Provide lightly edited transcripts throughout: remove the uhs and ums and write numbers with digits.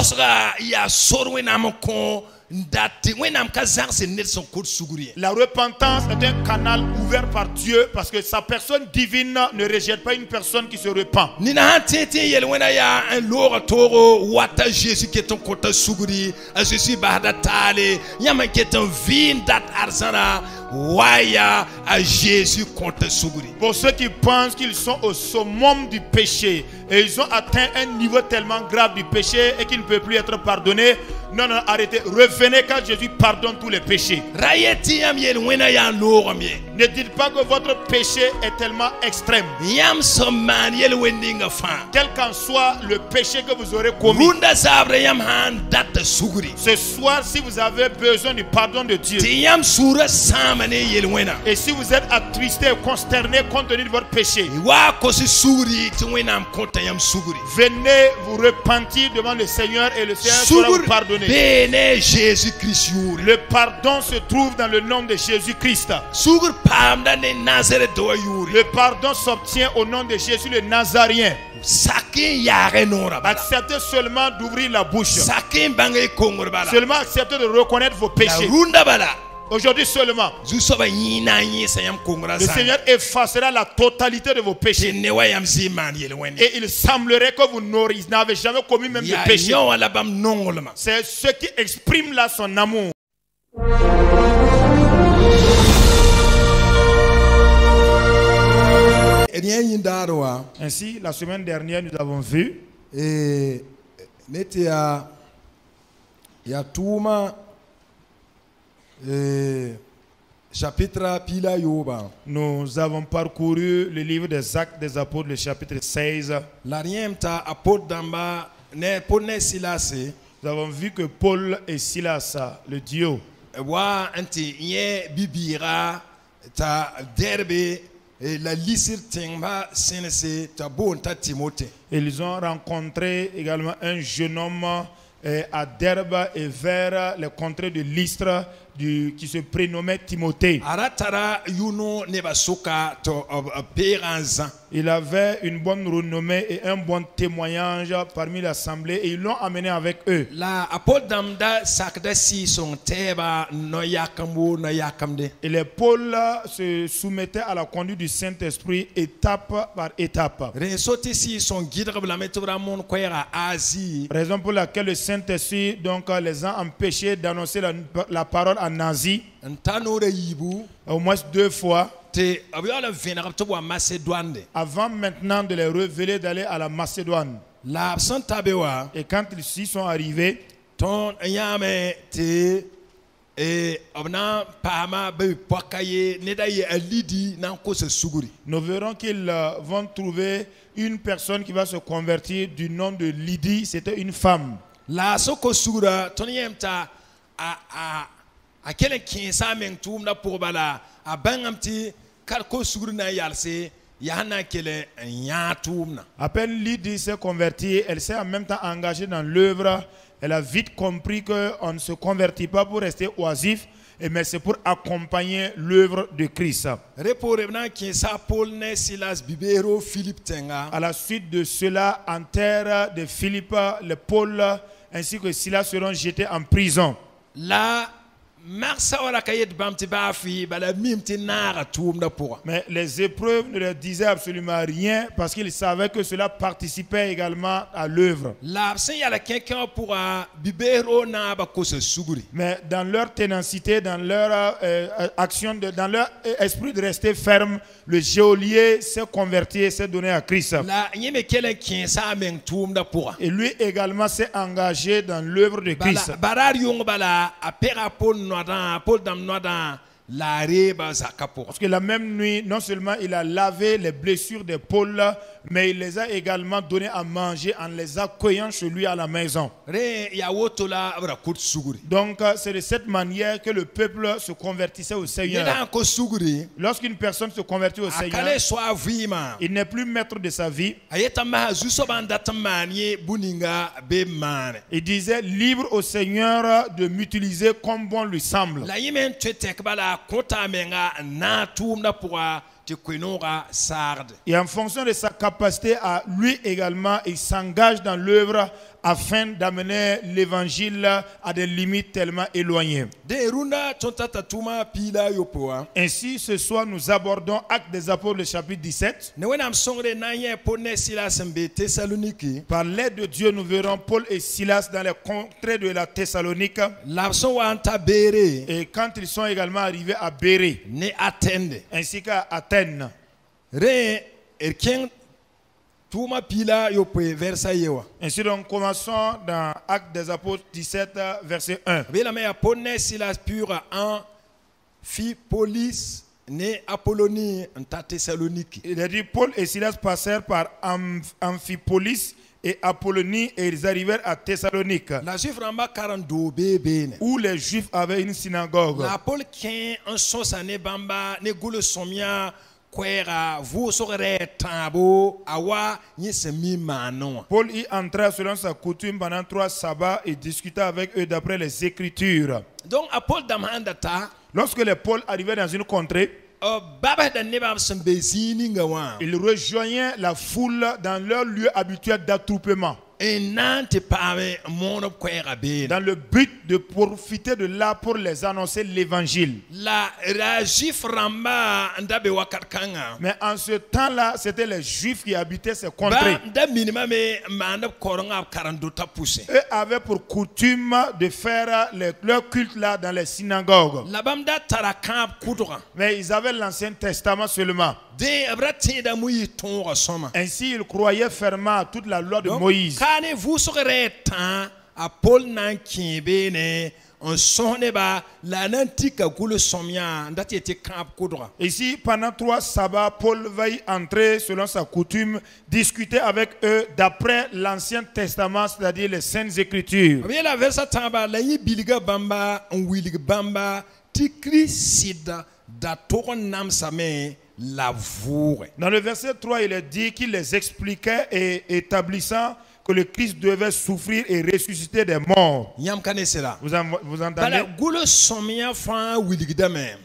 Bosra ya sorwe namko. La repentance est un canal ouvert par Dieu parce que sa personne divine ne rejette pas une personne qui se repent. Pour ceux qui pensent qu'ils sont au summum du péché et ils ont atteint un niveau tellement grave du péché et qu'ils ne peuvent plus être pardonnés, non, non, arrêtez. Revenez quand Jésus pardonne tous les péchés. Ne dites pas que votre péché est tellement extrême. Quel qu'en soit le péché que vous aurez commis, ce soir, si vous avez besoin du pardon de Dieu, et si vous êtes attristé et consterné compte tenu de votre péché, venez vous repentir devant le Seigneur et le Seigneur sera vous pardonner. Le pardon se trouve dans le nom de Jésus-Christ. Le pardon s'obtient au nom de Jésus le Nazarien. Acceptez seulement d'ouvrir la bouche. Seulement acceptez de reconnaître vos péchés. Aujourd'hui seulement, le Seigneur effacera la totalité de vos péchés. Et il semblerait que vous n'avez jamais commis même de péché. C'est ce qui exprime là son amour. Ainsi, la semaine dernière, nous avons vu chapitre pila yoba. Nous avons parcouru le livre des Actes des Apôtres, le chapitre 16. L'ariemta apôtre d'amba ne pone silase. Nous avons vu que Paul et Silas, le duo, wa anti ye bibira ta derbe la lisir tingba senese ta bonta Timothée. Ils ont rencontré également un jeune homme à Derbe et vers les contrées de Lystre qui se prénommait Timothée. Il avait une bonne renommée et un bon témoignage parmi l'assemblée et ils l'ont amené avec eux. Et les Paul se soumettaient à la conduite du Saint-Esprit étape par étape. Raison pour laquelle le Saint-Esprit donc les a empêchés d'annoncer la parole en Asie au moins 2 fois. Avant maintenant de les révéler d'aller à la Macédoine. Et quand ils s'y sont arrivés, nous verrons qu'ils vont trouver une personne qui va se convertir du nom de Lydie. C'était une femme. À peine Lydie s'est convertie, elle s'est en même temps engagée dans l'œuvre. Elle a vite compris qu'on ne se convertit pas pour rester oisif, mais c'est pour accompagner l'œuvre de Christ. À la suite de cela, en terre de Philippe, le Paul ainsi que Silas seront jetés en prison. Mais les épreuves ne leur disaient absolument rien parce qu'ils savaient que cela participait également à l'œuvre. Mais dans leur ténacité, dans leur action, dans leur esprit de rester ferme, le geôlier s'est converti et s'est donné à Christ. Et lui également s'est engagé dans l'œuvre de Christ. Parce que la même nuit, non seulement il a lavé les blessures de Paul, mais il les a également donné à manger en les accueillant chez lui à la maison. Donc c'est de cette manière que le peuple se convertissait au Seigneur. Lorsqu'une personne se convertit au Seigneur, il n'est plus maître de sa vie. Il disait libre au Seigneur de m'utiliser comme bon lui semble. Et en fonction de sa capacité à lui également, il s'engage dans l'œuvre afin d'amener l'évangile à des limites tellement éloignées. Ainsi, ce soir, nous abordons Actes des Apôtres, le chapitre 17. Par l'aide de Dieu, nous verrons Paul et Silas dans les contrées de la Thessalonique. Et quand ils sont également arrivés à Bérée, ainsi qu'à Athènes. Ainsi donc, commençons dans Actes des Apôtres 17, verset 1. Il a dit, Paul et Silas passèrent par Amphipolis et Apollonie et ils arrivèrent à Thessalonique, où les Juifs avaient une synagogue. Paul y entra selon sa coutume pendant 3 sabbats et discuta avec eux d'après les Écritures. Lorsque les Paul arrivaient dans une contrée, ils rejoignaient la foule dans leur lieu habituel d'attroupement, dans le but de profiter de là pour les annoncer l'évangile. Mais en ce temps-là, c'était les Juifs qui habitaient ces contrées. Eux avaient pour coutume de faire leur culte là dans les synagogues. Mais ils avaient l'Ancien Testament seulement. Ainsi, ils croyaient fermement à toute la loi de Moïse. Ici, pendant 3 sabbats, Paul va y entrer selon sa coutume, discuter avec eux d'après l'Ancien Testament, c'est-à-dire les Saintes Écritures. Dans le verset 3, il est dit qu'il les expliquait et établissant que le Christ devait souffrir et ressusciter des morts. Vous entendez?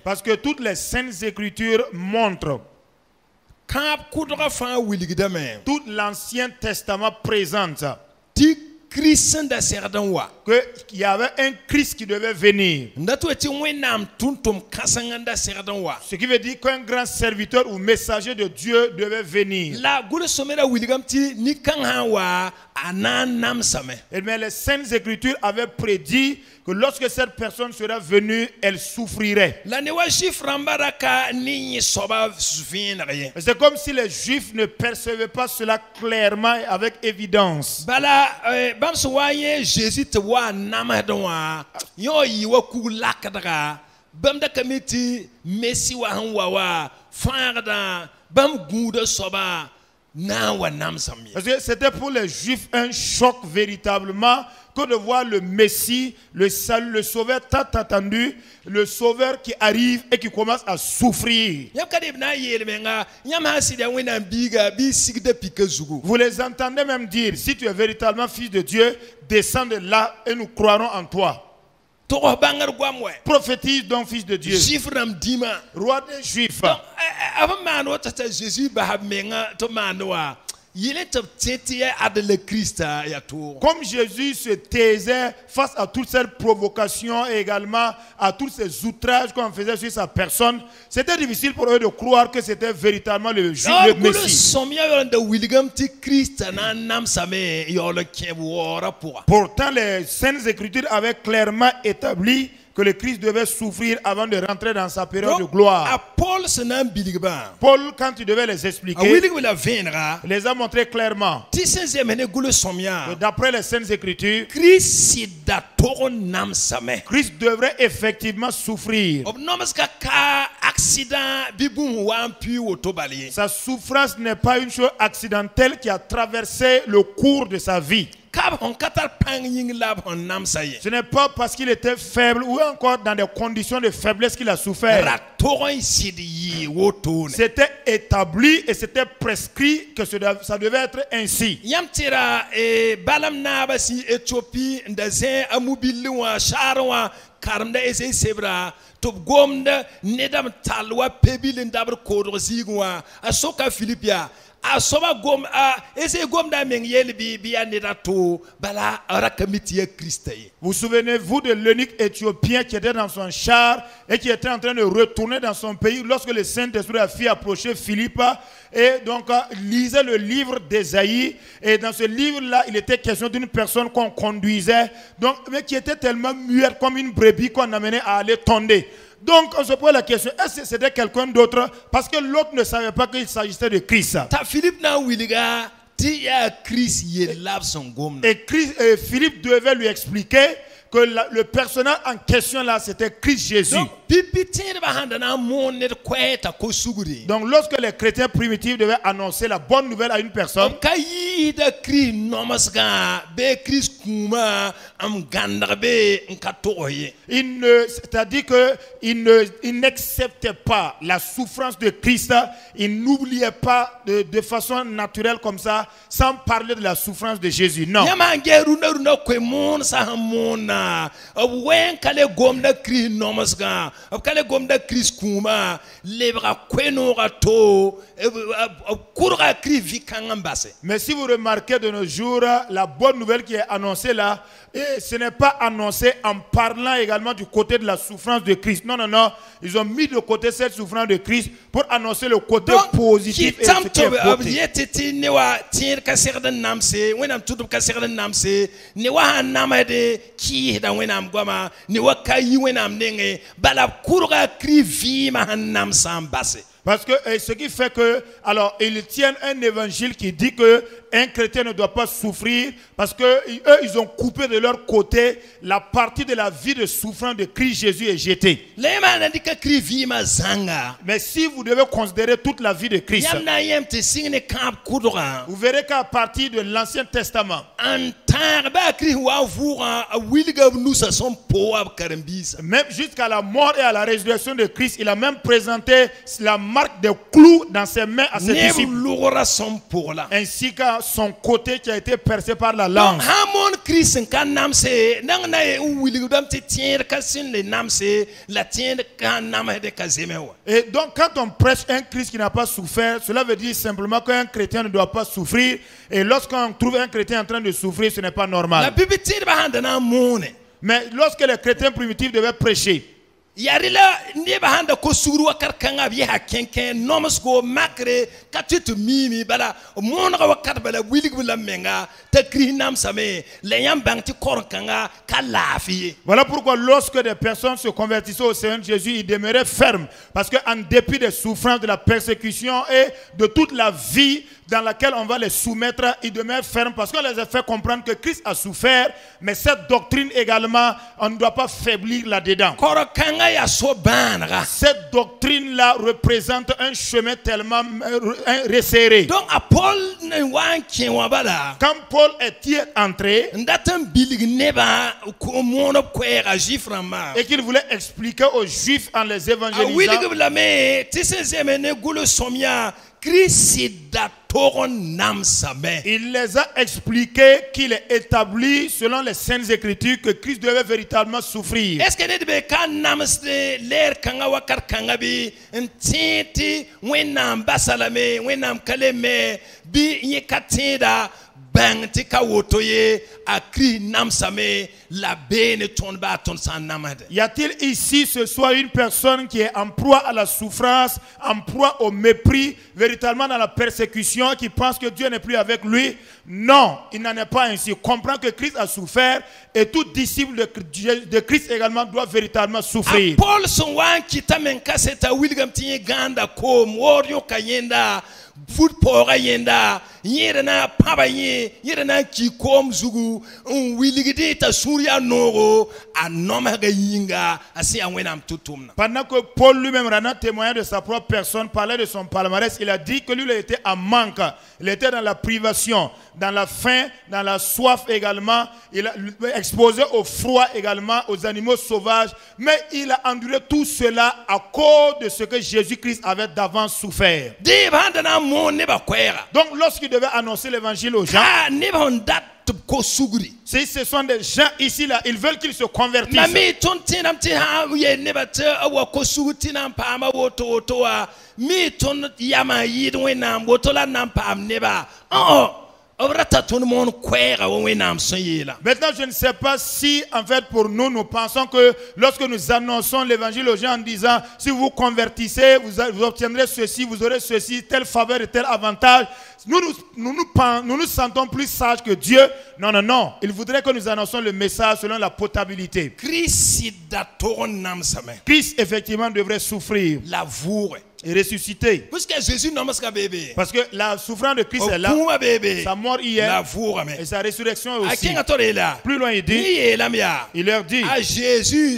Parce que toutes les Saintes Écritures montrent, tout l'Ancien Testament présente qu'il y avait un Christ qui devait venir. Ce qui veut dire qu'un grand serviteur ou messager de Dieu devait venir. Mais les Saintes Écritures avaient prédit que lorsque cette personne sera venue, elle souffrirait. C'est comme si les Juifs ne percevaient pas cela clairement et avec évidence. Parce que c'était pour les Juifs un choc véritablement que de voir le Messie, le salut, le Sauveur tant attendu, le Sauveur qui arrive et qui commence à souffrir. Vous les entendez même dire, si tu es véritablement fils de Dieu, descends de là et nous croirons en toi. Prophétise donc, fils de Dieu, roi des Juifs. Comme Jésus se taisait face à toutes ces provocations et également à tous ces outrages qu'on faisait sur sa personne, c'était difficile pour eux de croire que c'était véritablement le Messie. Pourtant, les Saintes Écritures avaient clairement établi que le Christ devait souffrir avant de rentrer dans sa période de gloire. Paul, quand il devait les expliquer, les a montrés clairement que d'après les Saintes Écritures, Christ devrait effectivement souffrir. Sa souffrance n'est pas une chose accidentelle qui a traversé le cours de sa vie. Ce n'est pas parce qu'il était faible ou encore dans des conditions de faiblesse qu'il a souffert. C'était établi et c'était prescrit que ça devait être ainsi. asoba gom ese gom da men yel bi anirato bala arakamiti Christ. Vous souvenez-vous de l'eunuque éthiopien qui était dans son char et qui était en train de retourner dans son pays lorsque le Saint-Esprit a fait approcher Philippe et donc lisait le livre d'Ésaïe, et dans ce livre-là, il était question d'une personne qu'on conduisait, donc, mais qui était tellement muette comme une brebis qu'on amenait à aller tonder. Donc on se pose la question, est-ce que c'était quelqu'un d'autre? Parce que l'autre ne savait pas qu'il s'agissait de Christ. Ta Philippe na wiliga ti ya Christ yelab son gomna. Et Philippe devait lui expliquer que le personnage en question là, c'était Christ Jésus. Donc lorsque les chrétiens primitifs devaient annoncer la bonne nouvelle à une personne, c'est-à-dire qu'ils n'acceptaient pas la souffrance de Christ, ils n'oubliaient pas de façon naturelle comme ça, sans parler de la souffrance de Jésus. Non. Wen kale gomda Christ nomasga kale gomda Christ kuma lebra kwenora to kurga Christ vikangambase. Mais si vous remarquez de nos jours, la bonne nouvelle qui est annoncée là, et ce n'est pas annoncé en parlant également du côté de la souffrance de Christ. Non, non, non. Ils ont mis de côté cette souffrance de Christ pour annoncer le côté positif et ce qui est parce que ce qui fait que, alors, ils tiennent un évangile qui dit que un chrétien ne doit pas souffrir parce que eux, ils ont coupé de leur côté la partie de la vie de souffrance de Christ Jésus est jetée. Mais si vous devez considérer toute la vie de Christ, vous verrez qu'à partir de l'Ancien Testament, même jusqu'à la mort et à la résurrection de Christ, il a même présenté la marque des clous dans ses mains à ses disciples, ainsi qu'à son côté qui a été percé par la lance. Et donc quand on prêche un Christ qui n'a pas souffert, cela veut dire simplement qu'un chrétien ne doit pas souffrir, et lorsqu'on trouve un chrétien en train de souffrir, ce n'est pas normal. Mais lorsque les chrétiens primitifs devaient prêcher, yarila ndeba handa ko suru karkanga bi hakenke nomas go makre katitu mimi bala monga wakat bala wilig bala menga takri nam same le yam bangti korkanga kalafi. Voilà pourquoi lorsque des personnes se convertissaient au Seigneur Jésus, ils demeuraient fermes, parce qu'en dépit des souffrances, de la persécution et de toute la vie dans laquelle on va les soumettre, ils demeurent fermes parce qu'on les a fait comprendre que Christ a souffert, mais cette doctrine également, on ne doit pas faiblir là-dedans. Cette doctrine-là représente un chemin tellement resserré. Donc, quand Paul est entré et qu'il voulait expliquer aux Juifs en les évangélisant, il les a expliqué qu'il est établi selon les Saintes Écritures que Christ devait véritablement souffrir. Est-ce que y a-t-il ici ce soir une personne qui est en proie à la souffrance, en proie au mépris, véritablement dans la persécution, qui pense que Dieu n'est plus avec lui? Non, il n'en est pas ainsi. Comprend que Christ a souffert et tout disciple de Christ également doit véritablement souffrir. Paul son wan kitamen kaseta William tinye ganda kom worio kayenda foot pora yenda yerena pabaye yerena kikom zugu willigidi ta surya noro anoma ga yinga asi anwenam tutumna. Pendant que Paul lui-même rendant témoignage de sa propre personne, parlait de son palmarès, il a dit que lui il était en manque, il était dans la privation, dans la faim, dans la soif également, il a exposé au froid également, aux animaux sauvages, mais il a enduré tout cela à cause de ce que Jésus-Christ avait d'avance souffert. Donc lorsqu'il devait annoncer l'évangile aux gens, Si ce sont des gens ici là, ils veulent qu'ils se convertissent. Maintenant, je ne sais pas si, en fait, pour nous, nous pensons que lorsque nous annonçons l'évangile aux gens en disant, si vous convertissez, vous obtiendrez ceci, vous aurez ceci, telle faveur et tel avantage. Nous nous sentons plus sages que Dieu. Non, non, non. Il voudrait que nous annoncions le message selon la potabilité. Christ, effectivement, devrait souffrir et ressusciter. Parce que la souffrance de Christ est là, sa mort hier et sa résurrection aussi. Plus loin, il dit, il leur dit, Jésus,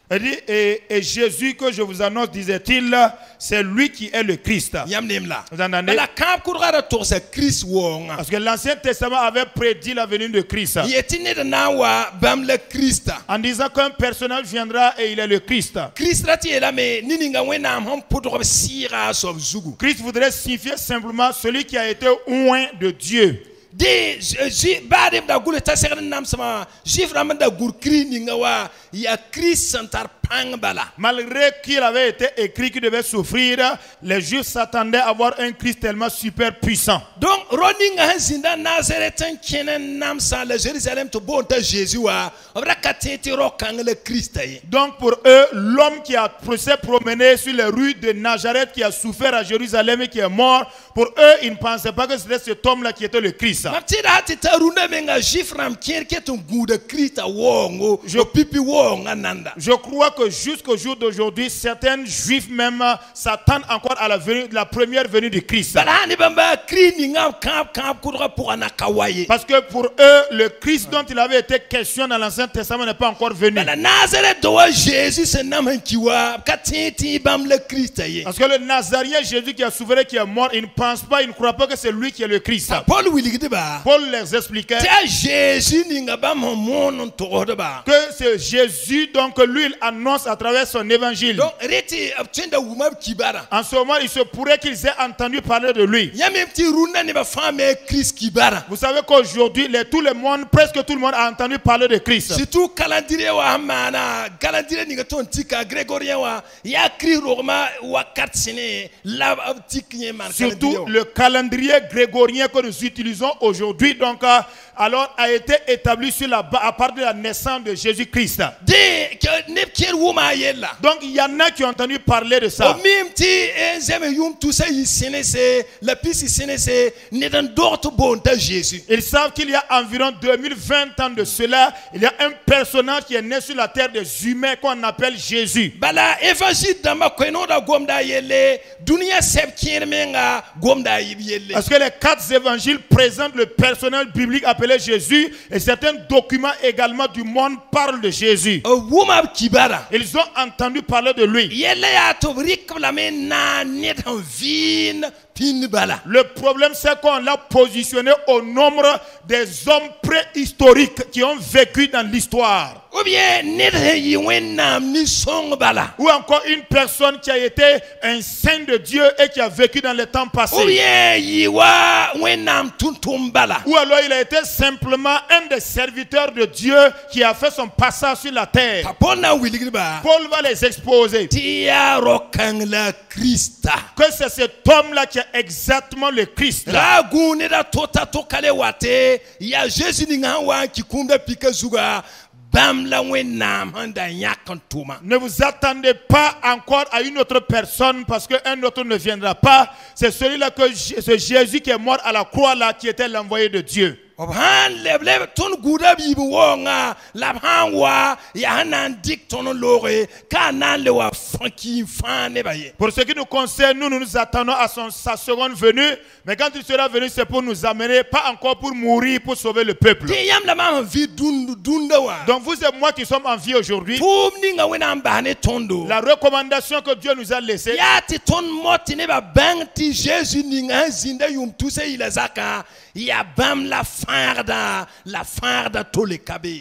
il dit, et Jésus que je vous annonce, disait-il, c'est lui qui est le Christ. Vous entendez? Parce que l'Ancien Testament avait prédit la venue de Christ. En disant qu'un personnage viendra et il est le Christ. Christ voudrait signifier simplement celui qui a été oint de Dieu. Malgré qu'il avait été écrit qu'il devait souffrir, les Juifs s'attendaient à voir un Christ tellement super puissant. Donc, pour eux, l'homme qui s'est promené sur les rues de Nazareth, qui a souffert à Jérusalem et qui est mort, pour eux, ils ne pensaient pas que c'était cet homme-là qui était le Christ. Je crois que jusqu'au jour d'aujourd'hui, certains juifs même s'attendent encore à la première venue de Christ. Parce que pour eux, le Christ dont il avait été question dans l'Ancien Testament n'est pas encore venu. Parce que le Nazarien Jésus qui a souffert, qui est mort, il ne pense pas, il ne croit pas que c'est lui qui est le Christ. Paul les expliquait que c'est Jésus, donc lui il annonce à travers son évangile. En ce moment, il se pourrait qu'ils aient entendu parler de lui. Vous savez qu'aujourd'hui, presque tout le monde a entendu parler de Christ. Surtout le calendrier grégorien que nous utilisons aujourd'hui, donc alors a été établi à partir de la naissance de Jésus-Christ. Donc il y en a qui ont entendu parler de ça. Ils savent qu'il y a environ 2020 ans de cela, il y a un personnage qui est né sur la terre des humains qu'on appelle Jésus. Parce que les 4 évangiles présentent le personnage biblique appelé Jésus, et certains documents également du monde parlent de Jésus. Ils ont entendu parler de lui. Le problème, c'est qu'on l'a positionné au nombre des hommes préhistoriques qui ont vécu dans l'histoire. Ou encore une personne qui a été un saint de Dieu et qui a vécu dans les temps passés. Ou alors il a été simplement un des serviteurs de Dieu qui a fait son passage sur la terre. Paul va les exposer. Que c'est cet homme-là qui est exactement le Christ. Ne vous attendez pas encore à une autre personne parce qu'un autre ne viendra pas. C'est celui-là c'est Jésus qui est mort à la croix là, qui était l'envoyé de Dieu. Pour ce qui nous concerne, nous nous attendons à sa seconde venue. Mais quand il sera venu, c'est pour nous amener, pas encore pour mourir, pour sauver le peuple. Donc vous et moi qui sommes en vie aujourd'hui, la recommandation que Dieu nous a laissée,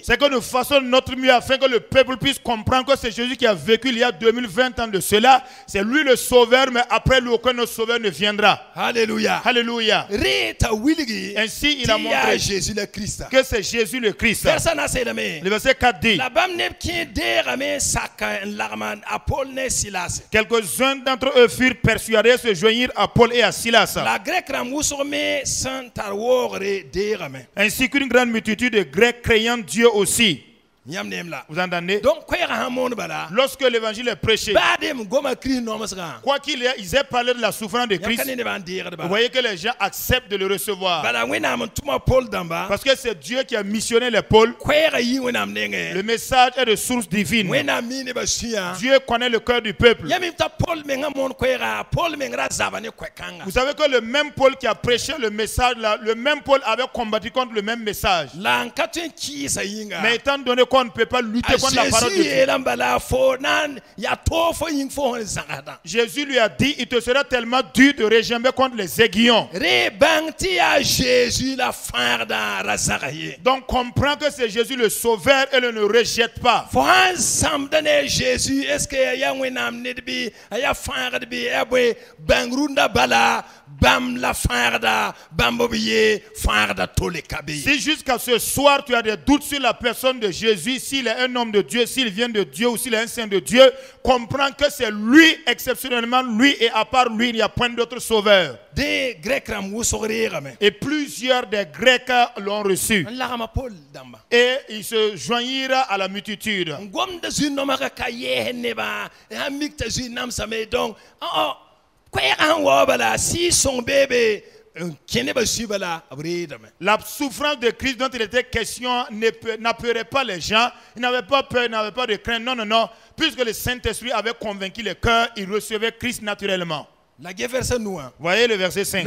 C'est que nous faisons notre mieux afin que le peuple puisse comprendre que c'est Jésus qui a vécu il y a 2020 ans de cela. C'est lui le sauveur, mais après lui, aucun autre sauveur ne viendra. Alléluia. Alléluia. Ainsi, il a montré Jésus le Christ. que c'est Jésus le Christ. Le verset 4 dit: quelques-uns d'entre eux furent persuadés de se joindre à Paul et à Silas, ainsi qu'une grande multitude de Grecs craignant Dieu aussi. Vous entendez? Lorsque l'évangile est prêché, quoi qu'il ait, ils aient parlé de la souffrance de Christ. Vous voyez que les gens acceptent de le recevoir. Parce que c'est Dieu qui a missionné les pôles. Le message est de source divine. Dieu connaît le cœur du peuple. Vous savez que le même Paul qui a prêché le message, là, le même Paul avait combattu contre le même message. Mais étant donné qu'on ne peut pas lutter contre la parole de Dieu, Jésus lui a dit: il te sera tellement dur de régimer contre les aiguillons. Donc comprends que c'est Jésus le sauveur et ne rejette pas. Jésus, est-ce que si jusqu'à ce soir tu as des doutes sur la personne de Jésus, s'il est un homme de Dieu, s'il vient de Dieu ou s'il est un saint de Dieu, comprends que c'est lui, exceptionnellement lui, et à part lui, il n'y a point d'autre sauveur. Et plusieurs des Grecs l'ont reçu. Et ils se joignirent à la multitude. La souffrance de Christ dont il était question n'apeurait pas les gens. Ils n'avaient pas peur, ils n'avaient pas de crainte. Non, non, non. Puisque le Saint-Esprit avait convaincu les cœurs, ils recevaient Christ naturellement. Voyez le verset 5.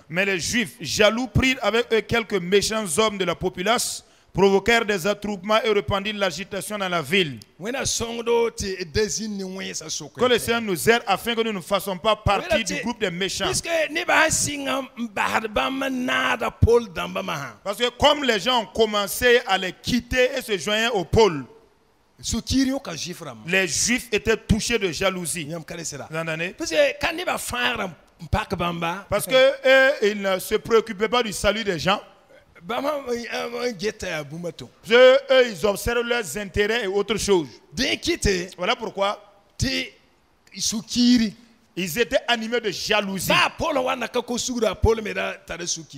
Mais les Juifs, jaloux, prirent avec eux quelques méchants hommes de la populace, provoquèrent des attroupements et répandirent l'agitation dans la ville. Que le Seigneur nous aide afin que nous ne fassions pas partie du groupe des méchants. Parce que comme les gens ont commencé à les quitter et se joindre au pôle, les Juifs étaient touchés de jalousie. Vous entendez? Parce qu'ils ne se préoccupaient pas du salut des gens. Eux, ils observent leurs intérêts et autre chose. Voilà pourquoi ils étaient animés de jalousie.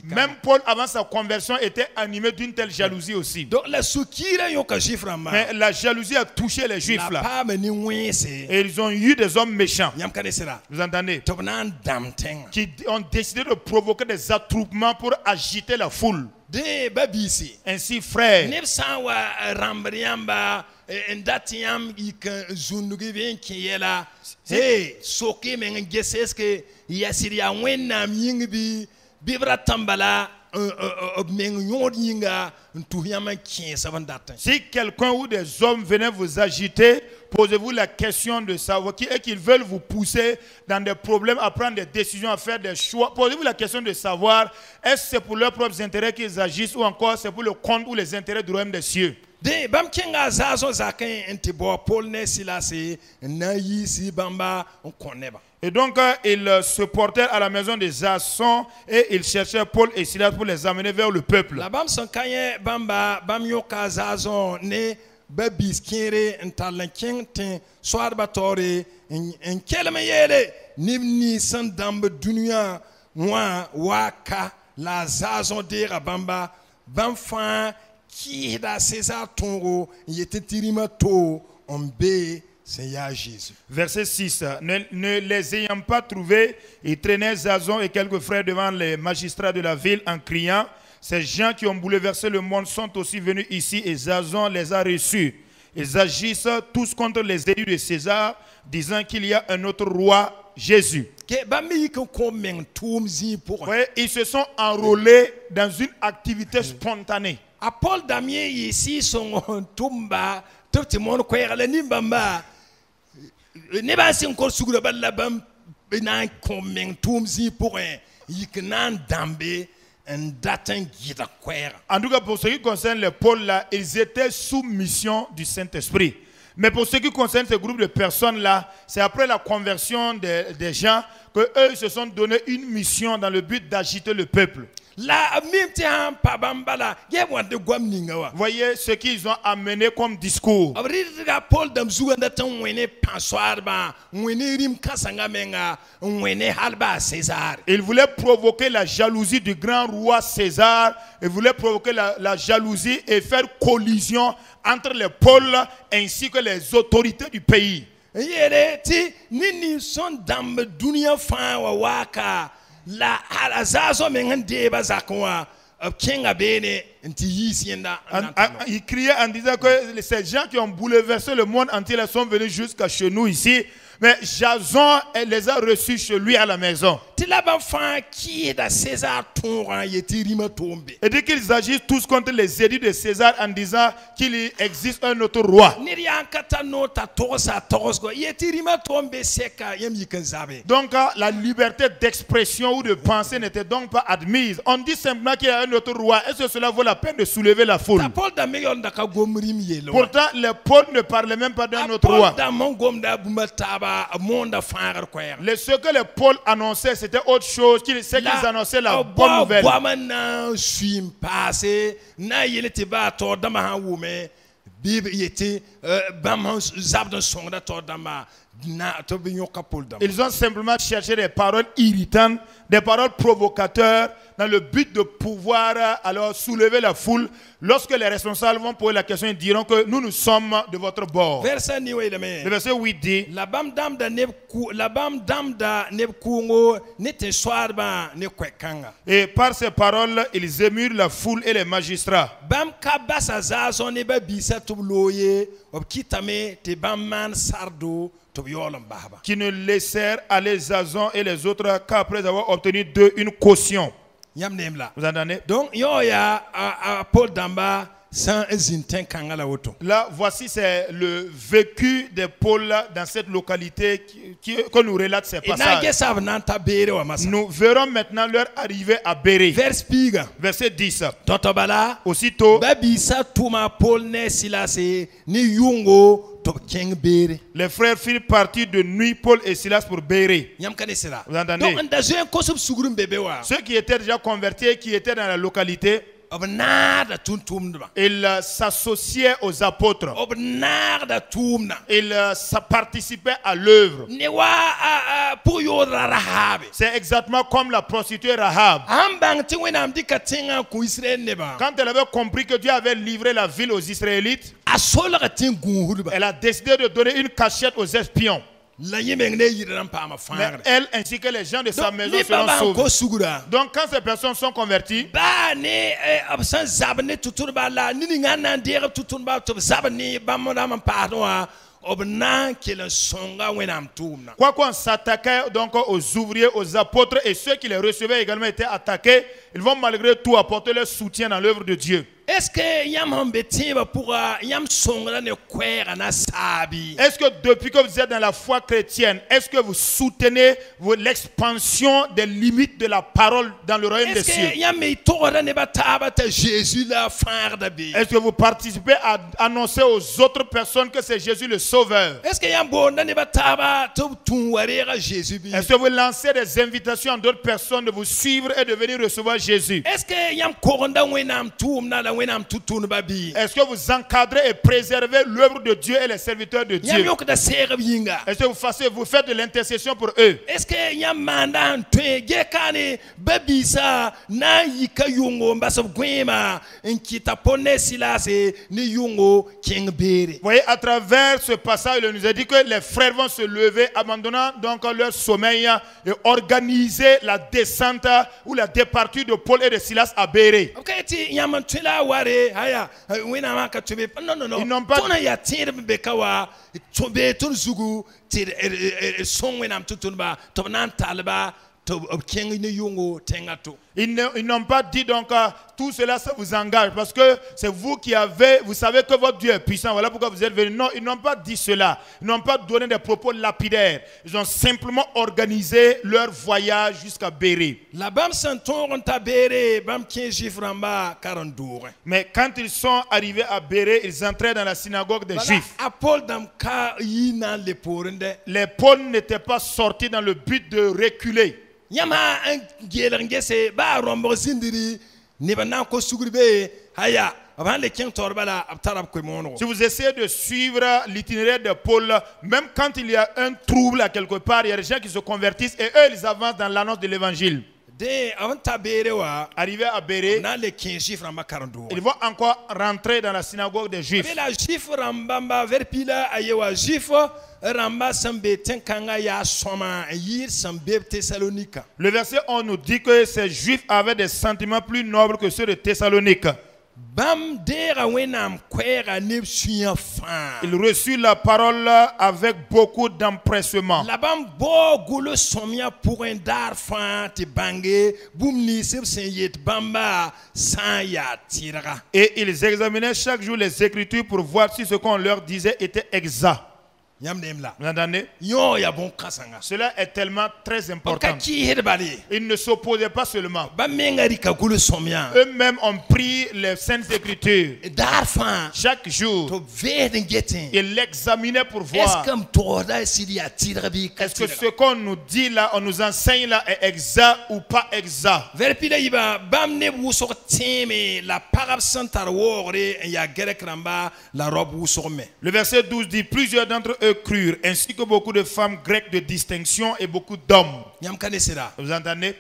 Même Paul, avant sa conversion, était animé d'une telle jalousie aussi. Mais la jalousie a touché les Juifs là. Et ils ont eu des hommes méchants. Vous entendez? Qui ont décidé de provoquer des attroupements pour agiter la foule. Ainsi, frère, si quelqu'un ou des hommes venaient vous agiter, posez-vous la question de savoir qui est qu'ils veulent vous pousser dans des problèmes, à prendre des décisions, à faire des choix. Posez-vous la question de savoir, est-ce que c'est pour leurs propres intérêts qu'ils agissent ou encore c'est pour le compte ou les intérêts du royaume des cieux. Et donc ils se portèrent à la maison de Jason et ils cherchaient Paul et Silas pour les amener vers le peuple. Verset 6. Ne les ayant pas trouvés, ils traînaient Jason et quelques frères devant les magistrats de la ville en criant: ces gens qui ont bouleversé le monde sont aussi venus ici et Jason les a reçus. Ils agissent tous contre les élus de César, disant qu'il y a un autre roi, Jésus. Ouais, ils se sont enrôlés dans une activité spontanée. Paul Damien ici son tumba tout le monde quoi la nimbamba ne ba sin ko sugu ba la bam na komeng tumzi pour un yiknan dambe un datin gida kwera. En tout cas, pour ce qui concerne les pôles là, ils étaient sous mission du Saint-Esprit. Mais pour ce qui concerne ce groupe de personnes là, c'est après la conversion des gens que eux se sont donné une mission dans le but d'agiter le peuple. Voyez ce qu'ils ont amené comme discours. Ils voulaient provoquer la jalousie du grand roi César. Ils voulaient provoquer la jalousie et faire collision entre les pôles ainsi que les autorités du pays. La alazazo mengendeba zakwa kenga bene nti yisienda. Il criait en disant que ces gens qui ont bouleversé le monde entier sont venus jusqu'à chez nous ici. Mais Jason les a reçus chez lui à la maison. Et dit qu'ils agissent tous contre les édits de César en disant qu'il existe un autre roi. Donc la liberté d'expression ou de pensée n'était donc pas admise. On dit simplement qu'il y a un autre roi. Est-ce que cela vaut la peine de soulever la foule? Pourtant, les Paul ne parlaient même pas d'un autre roi. Ce que les Paul annonçaient, c'était autre chose. C'est qu'ils annonçaient la bonne nouvelle. Ils ont simplement cherché des paroles irritantes, des paroles provocateurs, dans le but de pouvoir alors soulever la foule. Lorsque les responsables vont poser la question, ils diront que nous sommes de votre bord. Le verset 8 dit: et par ces paroles, ils émurent la foule et les magistrats. Qui ne laissèrent aller Jason et les autres qu'après avoir obtenu d'eux une caution. Vous entendez? Donc, il y a Paul Damba sans là, voici c'est le vécu de Paul dans cette localité que nous relate ces passages. Nous verrons maintenant leur arrivée à Béré. Verset 10. Aussitôt, les frères firent partir de nuit Paul et Silas pour Béré. Vous entendez? Ceux qui étaient déjà convertis, qui étaient dans la localité, ils s'associaient aux apôtres. Ils participaient à l'œuvre. C'est exactement comme la prostituée Rahab. Quand elle avait compris que Dieu avait livré la ville aux Israélites, elle a décidé de donner une cachette aux espions. Mais elle ainsi que les gens de sa maison seront sauvés. Donc quand ces personnes sont converties, quoi qu'on s'attaquait donc aux ouvriers, aux apôtres, et ceux qui les recevaient également étaient attaqués, ils vont malgré tout apporter leur soutien dans l'œuvre de Dieu. Est-ce que depuis que vous êtes dans la foi chrétienne, est-ce que vous soutenez l'expansion des limites de la parole dans le royaume des cieux? Est-ce que vous participez à annoncer aux autres personnes que c'est Jésus le Sauveur? Est-ce que vous lancez des invitations à d'autres personnes de vous suivre et de venir recevoir Jésus? Est-ce que vous encadrez et préservez l'œuvre de Dieu et les serviteurs de Dieu? Est-ce que vous faites de l'intercession pour eux? Est-ce que vous voyez, à travers ce passage, il nous a dit que les frères vont se lever, abandonnant donc leur sommeil et organiser la descente ou la départure de Paul et de Silas à Béré. Ils n'ont pas Ils n'ont pas dit donc tout cela, ça vous engage parce que c'est vous qui vous savez que votre Dieu est puissant. Voilà pourquoi vous êtes venus. Non, ils n'ont pas dit cela. Ils n'ont pas donné des propos lapidaires. Ils ont simplement organisé leur voyage jusqu'à Béré. Mais quand ils sont arrivés à Béré, ils entraient dans la synagogue des Juifs. Les pôles n'étaient pas sortis dans le but de reculer. Si vous essayez de suivre l'itinéraire de Paul, même quand il y a un trouble à quelque part, il y a des gens qui se convertissent et eux, ils avancent dans l'annonce de l'évangile. Arrivé à Béré, ils vont encore rentrer dans la synagogue des Juifs. Le verset 11 nous dit que ces Juifs avaient des sentiments plus nobles que ceux de Thessalonique. Il reçut la parole avec beaucoup d'empressement. Et ils examinaient chaque jour les Écritures pour voir si ce qu'on leur disait était exact. Vous entendez? Cela est tellement très important. Ils ne s'opposaient pas seulement. Eux-mêmes ont pris les Saintes Écritures. Chaque jour, ils l'examinaient pour voir. Est-ce que ce qu'on nous dit là, on nous enseigne là, est exact ou pas exact? Le verset 12 dit, plusieurs d'entre eux crurent, ainsi que beaucoup de femmes grecques de distinction et beaucoup d'hommes. Vous entendez?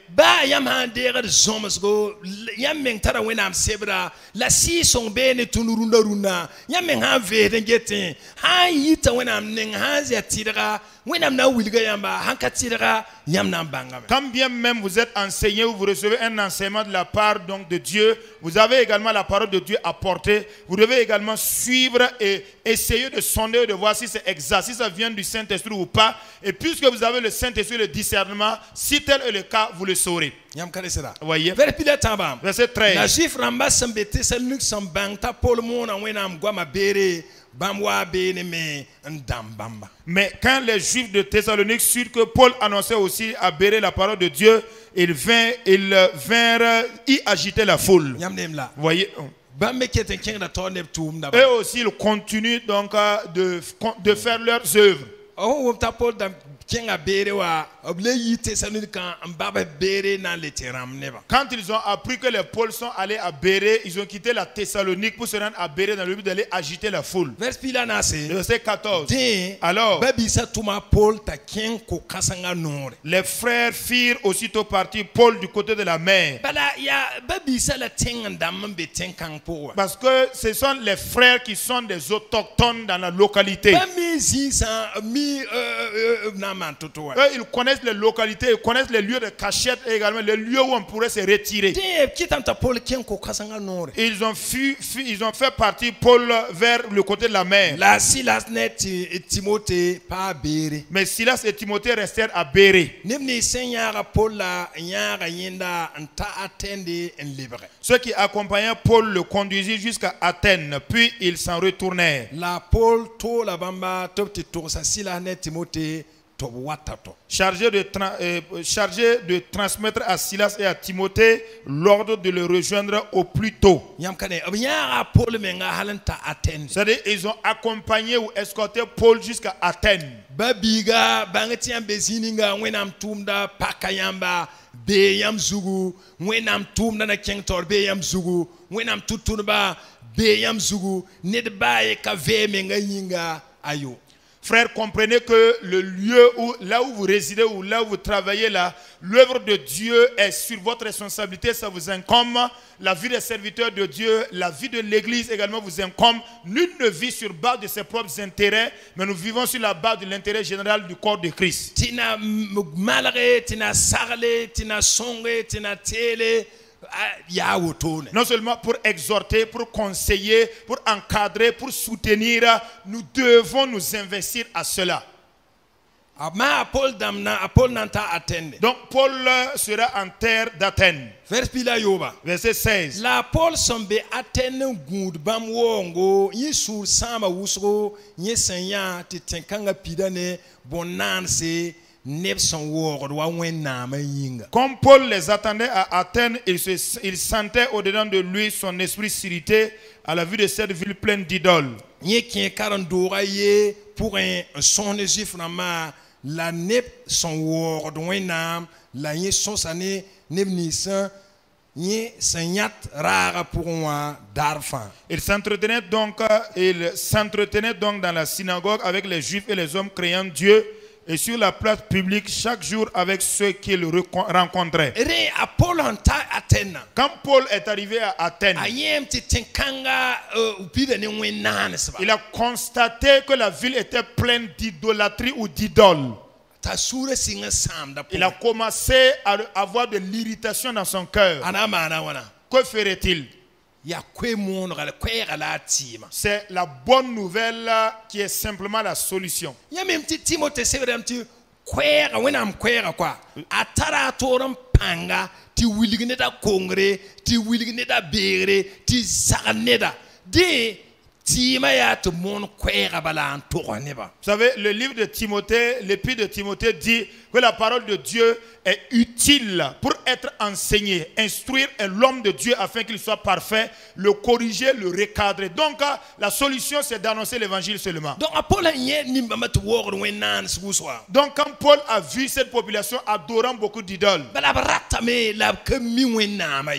Quand bien même vous êtes enseigné ou vous recevez un enseignement de la part donc de Dieu, vous avez également la parole de Dieu à porter. Vous devez également suivre et essayer de sonder, de voir si c'est exact, si ça vient du Saint-Esprit ou pas. Et puisque vous avez le Saint-Esprit, le discernement, si tel est le cas, vous le saurez. Voyez. Verset 13. Mais quand les Juifs de Thessalonique surent que Paul annonçait aussi à Béré la parole de Dieu, ils vinrent y agiter la foule. Voyez. Eux aussi, ils continuent donc de faire leurs œuvres. Quand ils ont appris que les Pauls sont allés à Béré, ils ont quitté la Thessalonique pour se rendre à Béré dans le but d'aller agiter la foule. Verset 14. Alors, les frères firent aussitôt partir Paul du côté de la mer. Parce que ce sont les frères qui sont des autochtones dans la localité. Eux, ils connaissent les localités, ils connaissent les lieux de cachette et également les lieux où on pourrait se retirer. Ils ont fait partir Paul vers le côté de la mer. Mais Silas et Timothée restèrent à Béré. Ceux qui accompagnaient Paul le conduisirent jusqu'à Athènes, puis ils s'en retournèrent. Chargé de transmettre à Silas et à Timothée l'ordre de le rejoindre au plus tôt. C'est-à-dire ils ont accompagné ou escorté Paul jusqu'à Athènes. Frères, comprenez que le lieu là où vous résidez ou là où vous travaillez, là, l'œuvre de Dieu est sur votre responsabilité, ça vous incombe. La vie des serviteurs de Dieu, la vie de l'Église également vous incombe. Nul ne vit sur base de ses propres intérêts, mais nous vivons sur la base de l'intérêt général du corps de Christ. Non seulement pour exhorter, pour conseiller, pour encadrer, pour soutenir, nous devons nous investir à cela. Donc Paul sera en terre d'Athènes. Verset 16. La Paul sombe Athènes good bam wongo yisur sama wusro yesanya titenkanga pidane bonanse nepson word wa wenama yinga. Comme Paul les attendait à Athènes, il sentait au-dedans de lui son esprit s'irriter à la vue de cette ville pleine d'idoles. Pour un son de Ziframa, la nep son word wenam, la yen son sané nebnisan. Il s'entretenait donc dans la synagogue avec les Juifs et les hommes craignant Dieu et sur la place publique chaque jour avec ceux qu'il rencontrait. Quand Paul est arrivé à Athènes, il a constaté que la ville était pleine d'idolâtrie ou d'idoles. Il a commencé à avoir de l'irritation dans son cœur. Que ferait-il? C'est la bonne nouvelle qui est simplement la solution. Vous savez, le livre de Timothée, l'épître de Timothée dit que la parole de Dieu est utile pour être enseignée, instruire l'homme de Dieu afin qu'il soit parfait, le corriger, le recadrer. Donc la solution c'est d'annoncer l'évangile seulement. Donc quand Paul a vu cette population adorant beaucoup d'idoles,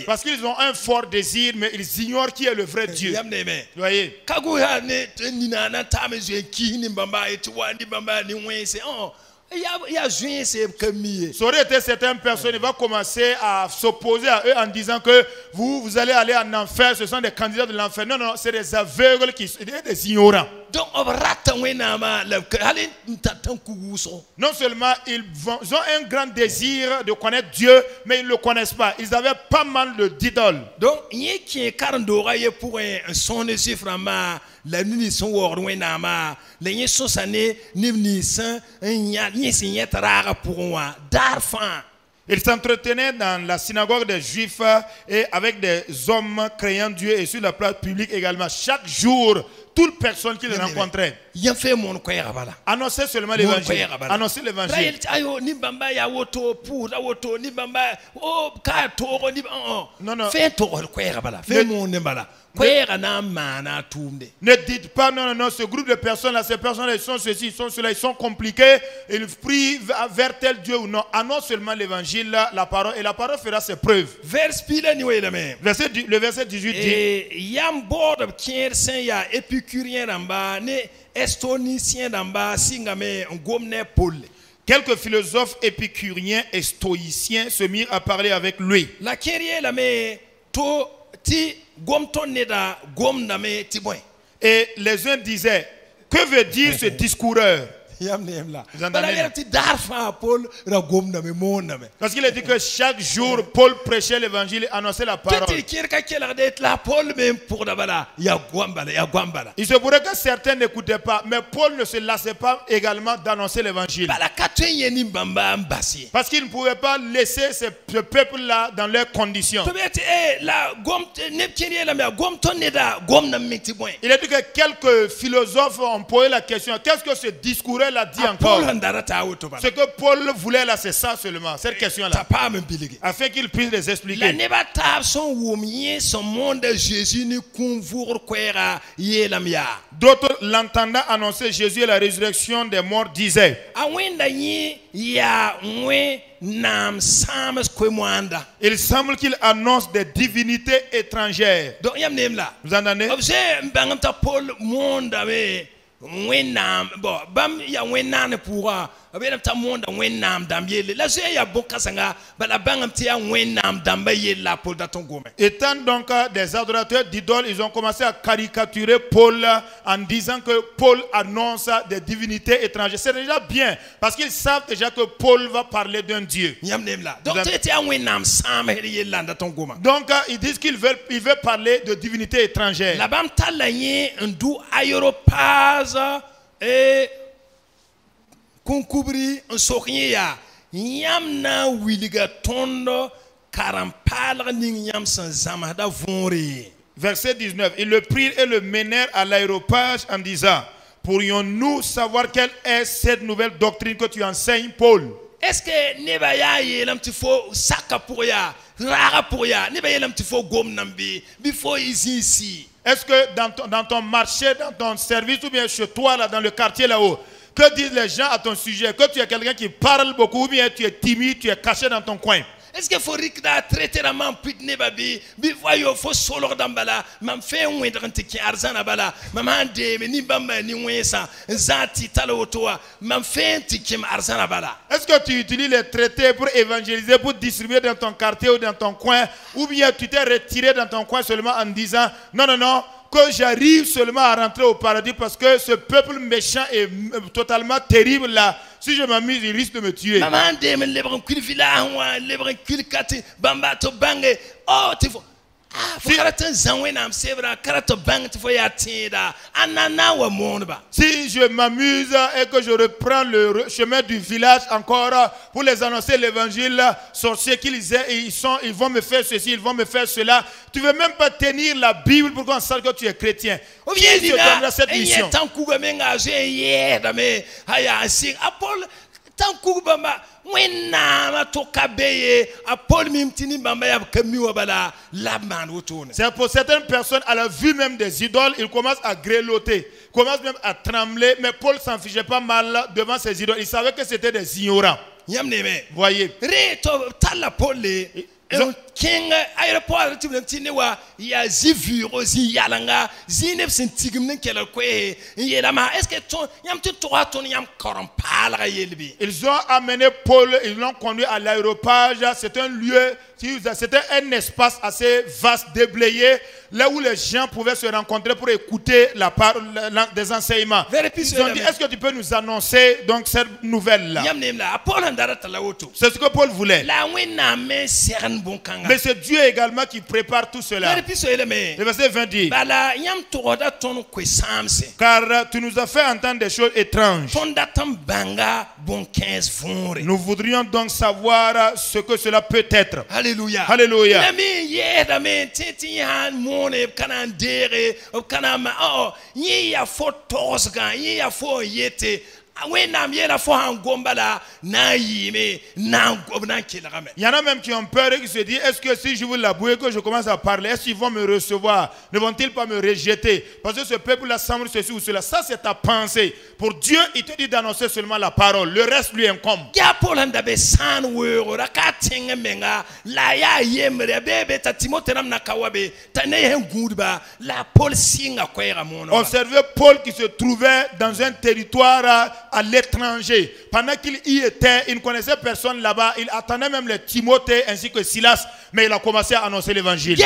parce qu'ils ont un fort désir mais ils ignorent qui est le vrai Dieu. Vous voyez? Ça aurait été certaines personnes, il va commencer à s'opposer à eux en disant que vous allez aller en enfer, ce sont des candidats de l'enfer. Non, non, c'est des aveugles, des ignorants. Non seulement ils ont un grand désir de connaître Dieu, mais ils ne le connaissent pas. Ils avaient pas mal d'idoles. Donc, pour un son de chiffrement, la nuit sont warwenama, les sont sané, ni pour moi, d'arfan. Il s'entretenait dans la synagogue des Juifs et avec des hommes craignant Dieu et sur la place publique également. Chaque jour, toute personne qu'il rencontrait annonçait seulement l'évangile. Annonçait l'évangile. Non, non. Ne dites pas non, non, ce groupe de personnes-là, ces personnes-là, ils sont ceci, ils sont cela, ils sont compliqués, ils prient vers tel Dieu ou non. Annonce seulement l'évangile, la parole, et la parole fera ses preuves. Le verset 18 dit quelques philosophes épicuriens et stoïciens se mirent à parler avec lui. Et les uns disaient, que veut dire ce discoureur? Parce qu'il a dit que chaque jour Paul prêchait l'évangile et annonçait la parole. Il se pourrait que certains n'écoutaient pas, mais Paul ne se lassait pas également d'annoncer l'évangile. Parce qu'il ne pouvait pas laisser ce peuple-là dans leurs conditions. Il a dit que quelques philosophes ont posé la question, qu'est-ce que ce discours a dit encore? Ce que Paul voulait là, c'est ça seulement, cette question-là, afin qu'il puisse les expliquer. D'autres, l'entendant annoncer Jésus et la résurrection des morts, disaient, il semble qu'il annonce des divinités étrangères. Vous entendez? Étant donc des adorateurs d'idoles, ils ont commencé à caricaturer Paul en disant que Paul annonce des divinités étrangères. C'est déjà bien parce qu'ils savent déjà que Paul va parler d'un Dieu. Donc ils disent qu'il veut parler de divinités étrangères. kunkubri nsokye ya yam na wiliga tondo karampalga ning yam san zamada vonri. Verset 19. Ils le prirent et le menèrent à l'aéropage en disant: pourrions-nous savoir quelle est cette nouvelle doctrine que tu enseignes, Paul? Est-ce que neba ya yelam tifo saka pour ya rara pour ya neba yelam tifo gom nambi before ici? Est-ce que dans ton marché, dans ton service ou bien chez toi là dans le quartier là-haut, que disent les gens à ton sujet? Que tu es quelqu'un qui parle beaucoup ou bien tu es timide, tu es caché dans ton coin? Est-ce que faut rikda traiter la man pitne babi bi voyo fo solo dambala mam fe wendrante ki arzana bala mam hande me ni bamba ni wensa zati talo toa mam fe tikim arzana bala. Est-ce que tu utilises les traités pour évangéliser, pour distribuer dans ton quartier ou dans ton coin, ou bien tu t'es retiré dans ton coin seulement en disant non, que j'arrive seulement à rentrer au paradis parce que ce peuple méchant est totalement terrible là. Si je m'amuse, il risque de me tuer. Maman de me lebron kul villa wa lebron kul kati bamba to bange oh tifo si je m'amuse et que je reprends le chemin du village encore pour les annoncer l'évangile, sorciers qu'ils ils vont me faire ceci, ils vont me faire cela. Tu ne veux même pas tenir la Bible pour qu'on sache que tu es chrétien. Qui te donnera cette mission? C'est pour certaines personnes, à la vue même des idoles, ils commencent à grelotter, commencent même à trembler. Mais Paul s'en fichait pas mal devant ces idoles. Il savait que c'était des ignorants. Voyez. King aéroport tinewa ya zivuro zi yalanga zinep sentigum kela kwe yelama est-ce que ton yam tu toi ton yam korompala yelbi. Ils ont amené Paul, ils l'ont conduit à l'aéropage. C'est un lieu, c'était un espace assez vaste, déblayé, là où les gens pouvaient se rencontrer pour écouter la parole des enseignements. Ils ont dit: est-ce que tu peux nous annoncer donc cette nouvelle là? C'est ce que Paul voulait. Mais c'est Dieu également qui prépare tout cela. Le verset 20 dit: car tu nous as fait entendre des choses étranges. Nous voudrions donc savoir ce que cela peut être. Alléluia. Alléluia. Il y en a même qui ont peur et qui se disent: est-ce que si je vous l'abouille, que je commence à parler, est-ce qu'ils vont me recevoir? Ne vont-ils pas me rejeter? Parce que ce peuple-là semble ceci ou cela. Ça, c'est ta pensée. Pour Dieu, il te dit d'annoncer seulement la parole. Le reste lui incombe. On servait Paul qui se trouvait dans un territoire à l'étranger. Pendant qu'il y était, il ne connaissait personne là-bas. Il attendait même les Timothée ainsi que Silas, mais il a commencé à annoncer l'évangile.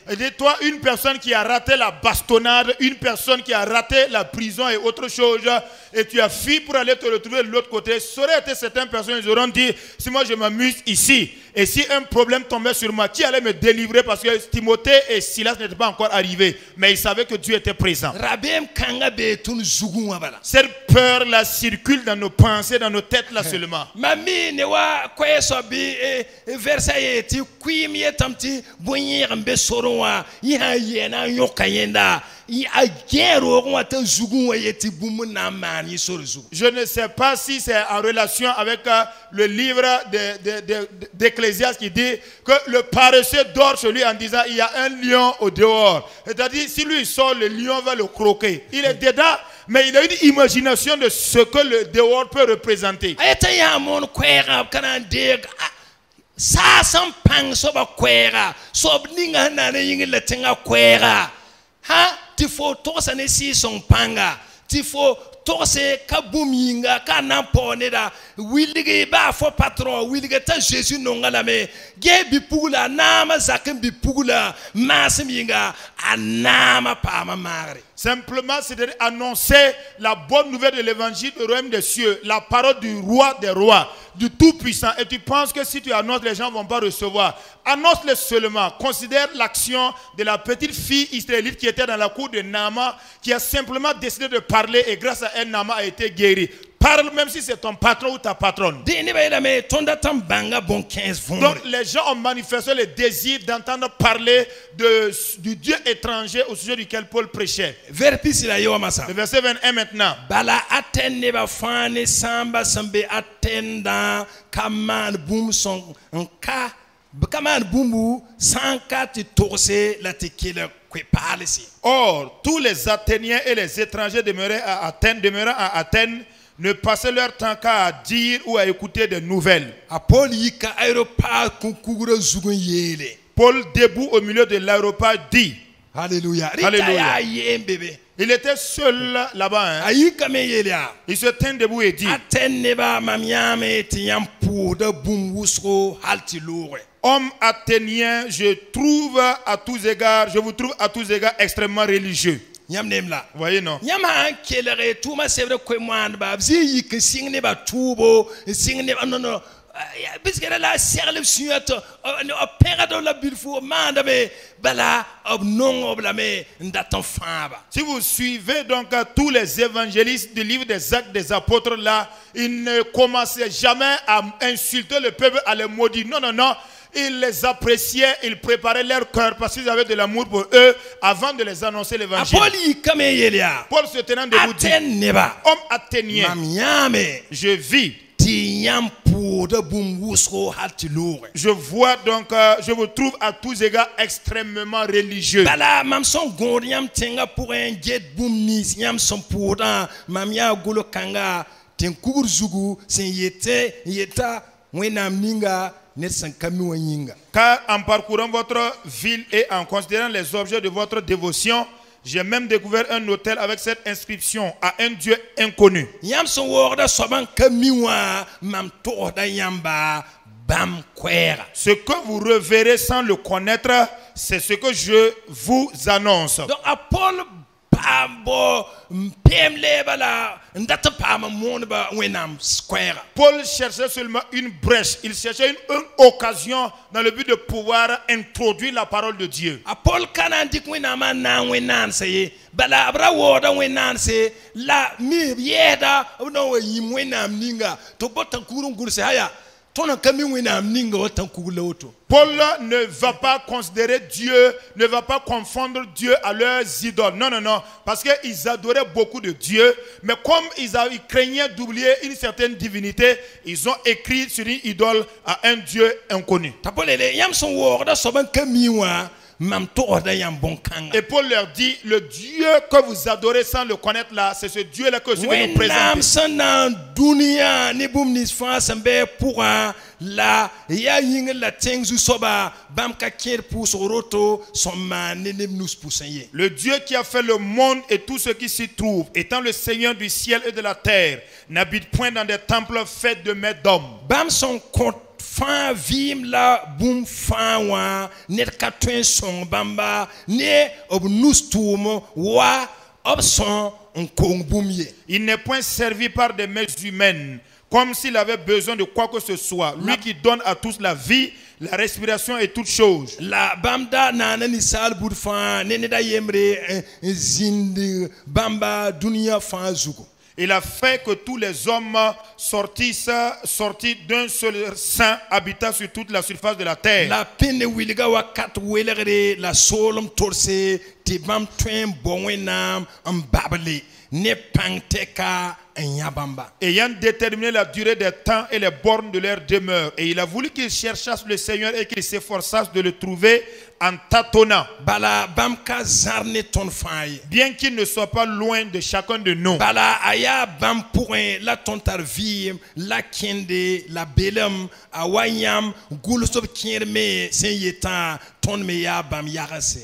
Et dis-toi, une personne qui a raté la bastonnade, une personne qui a raté la prison et autre chose, et tu as fui pour aller te retrouver de l'autre côté, ça aurait été certaines personnes, ils auront dit: si moi je m'amuse ici, et si un problème tombait sur moi, qui allait me délivrer? Parce que Timothée et Silas n'étaient pas encore arrivés, mais ils savaient que Dieu était présent. Cette peur-là circule dans nos pensées, dans nos têtes là seulement. Je ne sais pas si c'est en relation avec le livre d'Ecclésiaste qui dit que le paresseux dort chez lui en disant: il y a un lion au dehors. C'est-à-dire, si lui sort, le lion va le croquer. Il est dedans, mais il a une imagination de ce que le dehors peut représenter. Tifo tosa ne si son panga tifo tose kabuminga kana poneda wilige ba fo patron wilige ta Jésus nongala me ge bipugula nama zakem bipugula maseminga anama pa mamare. Simplement, c'est annoncer la bonne nouvelle de l'évangile du royaume des cieux, la parole du roi des rois, du tout-puissant. Et tu penses que si tu annonces, les gens ne vont pas recevoir. Annonce-le seulement. Considère l'action de la petite fille israélite qui était dans la cour de Naaman, qui a simplement décidé de parler et grâce à elle, Naaman a été guéri. Parle même si c'est ton patron ou ta patronne. Donc les gens ont manifesté le désir d'entendre parler du Dieu étranger au sujet duquel Paul prêchait. Le verset 21 maintenant. Or, tous les Athéniens et les étrangers demeurant à Athènes ne passaient leur temps qu'à dire ou à écouter des nouvelles. Paul, debout au milieu de l'aéroport, dit: Alléluia. Alléluia. Il était seul là-bas. Hein. Il se tient debout et dit: Homme athénien, je vous trouve à tous égards extrêmement religieux. Vous voyez, non? Si vous suivez donc tous les évangélistes du livre des Actes des Apôtres là, ils ne commençaient jamais à insulter le peuple, à les maudire. Non, non, non. Ils les appréciaient, ils préparaient leur cœur parce qu'ils avaient de l'amour pour eux avant de les annoncer l'évangile. Paul se tenant debout dit: Homme athénien, je vis. Je vois donc, je vous trouve à tous égards extrêmement religieux. Car en parcourant votre ville et en considérant les objets de votre dévotion, j'ai même découvert un autel avec cette inscription: à un Dieu inconnu. Ce que vous reverrez sans le connaître, c'est ce que je vous annonce. Donc, Paul cherchait seulement une brèche, il cherchait une occasion dans le but de pouvoir introduire la parole de Dieu. Paul ne va pas considérer Dieu, ne va pas confondre Dieu à leurs idoles. Non, non, non. Parce qu'ils adoraient beaucoup de Dieu. Mais comme ils craignaient d'oublier une certaine divinité, ils ont écrit sur une idole à un Dieu inconnu. Et Paul leur dit: le Dieu que vous adorez sans le connaître là, c'est ce Dieu-là que je vais vous présenter. Le Dieu qui a fait le monde et tout ce qui s'y trouve, étant le Seigneur du ciel et de la terre, n'habite point dans des temples faits de mains d'hommes. Fan vim la boum fan wa net katwen son bamba ne obnustum wa obson on kong boumye. Il n'est point servi par des mains humaines, comme s'il avait besoin de quoi que ce soit. Lui qui donne à tous la vie, la respiration et toutes choses. La bamda na nisal boudfan ne da yemre zindi bamba dunia fan zuko. Il a fait que tous les hommes sortis d'un seul sein habitant sur toute la surface de la terre. La pene wilga wakat welere la solom torse tibam twen bonwenam ambabali ne panteka enyabamba. Ayant déterminé la durée des temps et les bornes de leur demeure, et il a voulu qu'ils cherchassent le Seigneur et qu'ils s'efforçassent de le trouver en tâtonnant. Bien qu'il ne soit pas loin de chacun de nous.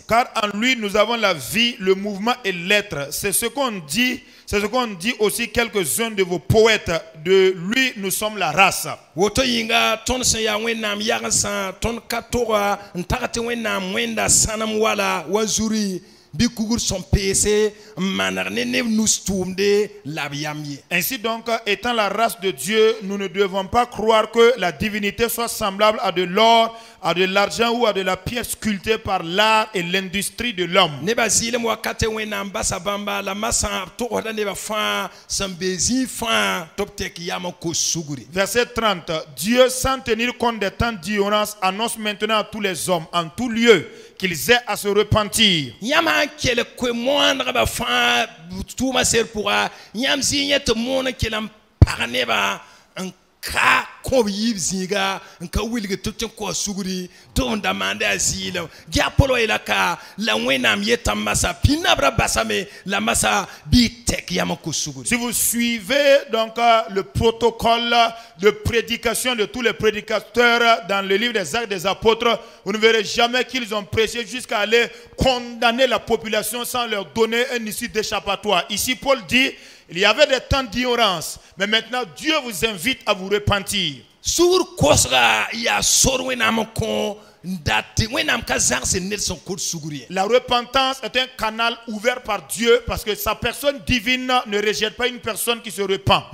Car en lui nous avons la vie, le mouvement et l'être. C'est ce qu'on dit. C'est ce qu'on dit aussi quelques-uns de vos poètes. De lui, nous sommes la race. Ainsi donc, étant la race de Dieu, nous ne devons pas croire que la divinité soit semblable à de l'or, à de l'argent ou à de la pierre sculptée par l'art et l'industrie de l'homme. Verset 30. Dieu, sans tenir compte des temps d'ignorance, annonce maintenant à tous les hommes, en tout lieu, qu'ils aient à se repentir. Ka ko yibzinga nka wilge tutun ko suguri to ndamande asile ya polo ilaka la wenam yetam masa pinabra basame la masa bi tek yamako suguri. Si vous suivez donc le protocole de prédication de tous les prédicateurs dans le livre des Actes des Apôtres, vous ne verrez jamais qu'ils ont prêché jusqu'à aller condamner la population sans leur donner un issue d'échappatoire. Ici Paul dit il y avait des temps d'ignorance, mais maintenant Dieu vous invite à vous repentir. Sur kosra ya sorwenamko. La repentance est un canal ouvert par Dieu parce que sa personne divine ne rejette pas une personne qui se repent.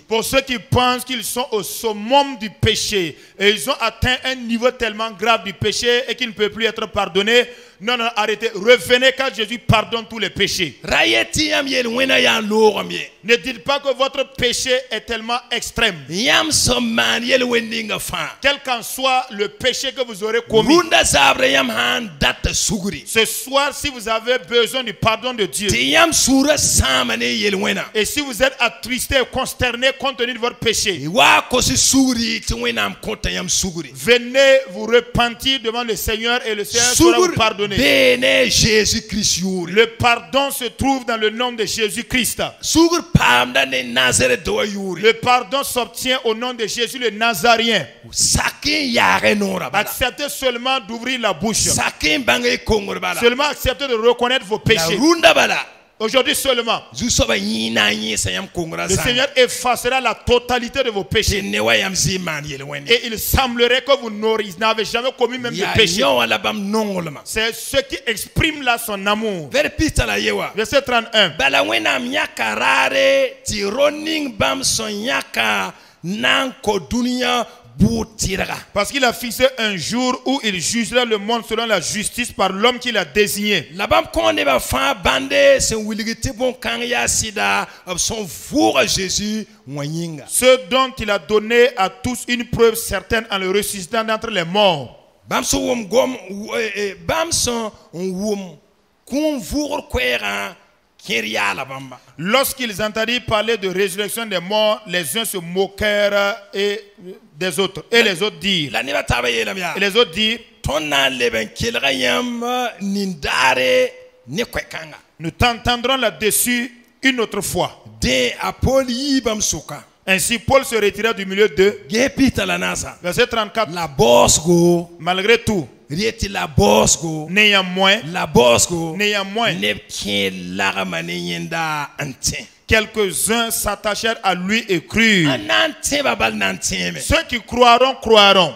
Pour ceux qui pensent qu'ils sont au summum du péché et ils ont atteint un niveau tellement grave du péché et qu'ils ne peuvent plus être pardonnés, non, non, arrêtez. Revenez quand Jésus pardonne tous les péchés. Ne dites pas que votre péché est tellement extrême. Quel qu'en soit le péché que vous aurez commis. Ce soir, si vous avez besoin du pardon de Dieu. Et si vous êtes attristé et consterné compte tenu de votre péché. Venez vous repentir devant le Seigneur et le Seigneur sera vous pardonner. Le pardon se trouve dans le nom de Jésus-Christ. Le pardon s'obtient au nom de Jésus le Nazarien. Acceptez seulement d'ouvrir la bouche. Seulement acceptez de reconnaître vos péchés. Aujourd'hui seulement, le Seigneur effacera la totalité de vos péchés. Et il semblerait que vous n'avez jamais commis même de péché. C'est ce qui exprime là son amour. Verset 31. Parce qu'il a fixé un jour où il jugera le monde selon la justice par l'homme qu'il a désigné. Ce dont il a donné à tous une preuve certaine en le ressuscitant d'entre les morts. Lorsqu'ils entendirent parler de résurrection des morts, les uns se moquèrent des autres. Et les autres dirent. Nous t'entendrons là-dessus une autre fois. Ainsi Paul se retira du milieu d'eux. Verset 34. Malgré tout, néanmoins, quelques-uns s'attachèrent à lui et crurent. Ceux qui croiront, croiront.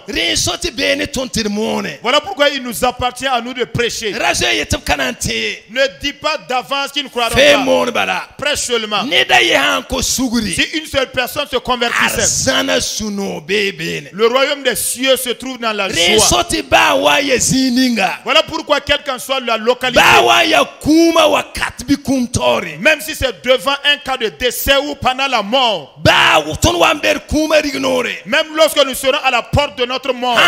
Voilà pourquoi il nous appartient à nous de prêcher. Ne dis pas d'avance qu'ils ne croiront pas. Prêche seulement. Si une seule personne se convertissait, le royaume des cieux se trouve dans la joie. Voilà pourquoi quelle qu'en soit la localité, même si c'est devant un cas de décès ou pendant la mort, même lorsque nous serons à la porte de notre mort,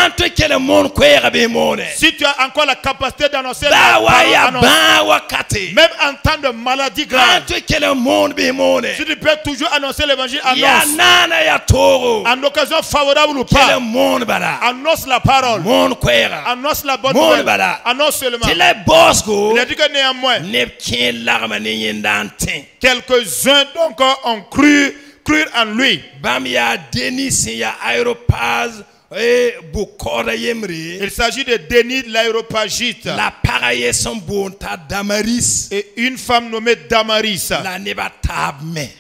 si tu as encore la capacité d'annoncer la parole, même en temps de maladie grave, si tu peux toujours annoncer l'évangile, en occasion favorable ou pas, annonce la parole, annonce la bonne nouvelle, annonce seulement. Il a dit que néanmoins, quelques-uns donc ont crurent en lui. Il s'agit de Denis l'aéropagite et une femme nommée Damaris.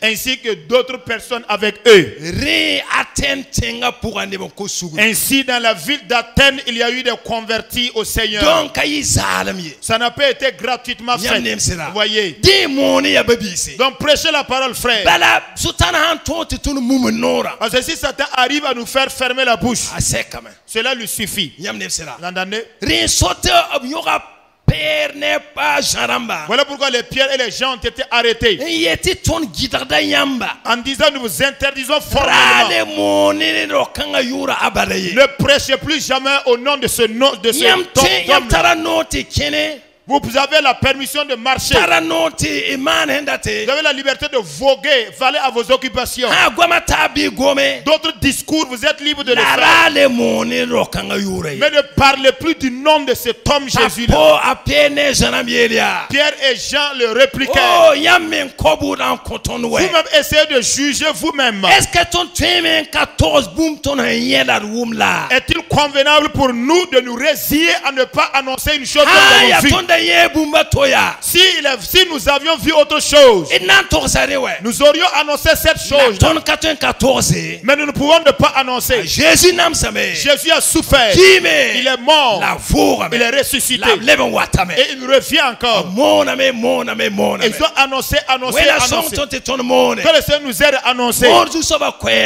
ainsi que d'autres personnes avec eux. Ainsi, dans la ville d'Athènes, il y a eu des convertis au Seigneur. Ça n'a pas été gratuitement fait. Vous voyez. Donc prêchez la parole, frère. Parce que si Satan arrive à nous faire fermer la bouche, cela lui suffit. Vous entendez? Voilà pourquoi les pierres et les gens ont été arrêtés en disant nous vous interdisons formellement. Ne prêchez plus jamais au nom de ce nom de ce homme. Vous avez la permission de marcher. Vous avez la liberté de voguer, aller à vos occupations. D'autres discours, vous êtes libre de les faire. Mais ne parlez plus du nom de cet homme Jésus-là. Pierre et Jean le répliquèrent. Vous-même essayez de juger vous-même. Est-il convenable pour nous de nous résigner à ne pas annoncer une chose comme nous avons vu? Si nous avions vu autre chose, nous aurions annoncé cette chose. Mais nous ne pouvons ne pas annoncer. Jésus a souffert. Il est mort. Il est ressuscité. Et il revient encore. Ils ont annoncé. Que le Seigneur nous aide à annoncer.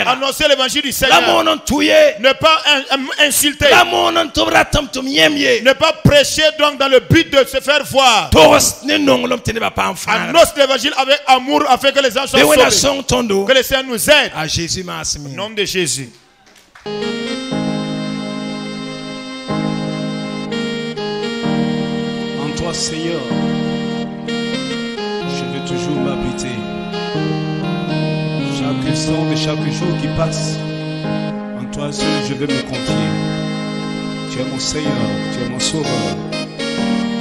Annoncer l'évangile du Seigneur. Ne pas insulter. Ne pas prêcher donc dans le but de se faire voir. Annonce l'évangile avec amour afin que les gens soient sauvés. Que le Seigneur nous aide. Au nom de Jésus. En toi, Seigneur, je veux toujours m'habiter. Chaque instant de chaque jour qui passe, en toi seul je veux me confier. Tu es mon Seigneur, tu es mon Sauveur,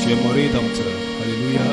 tu es mon Rédempteur. Alléluia.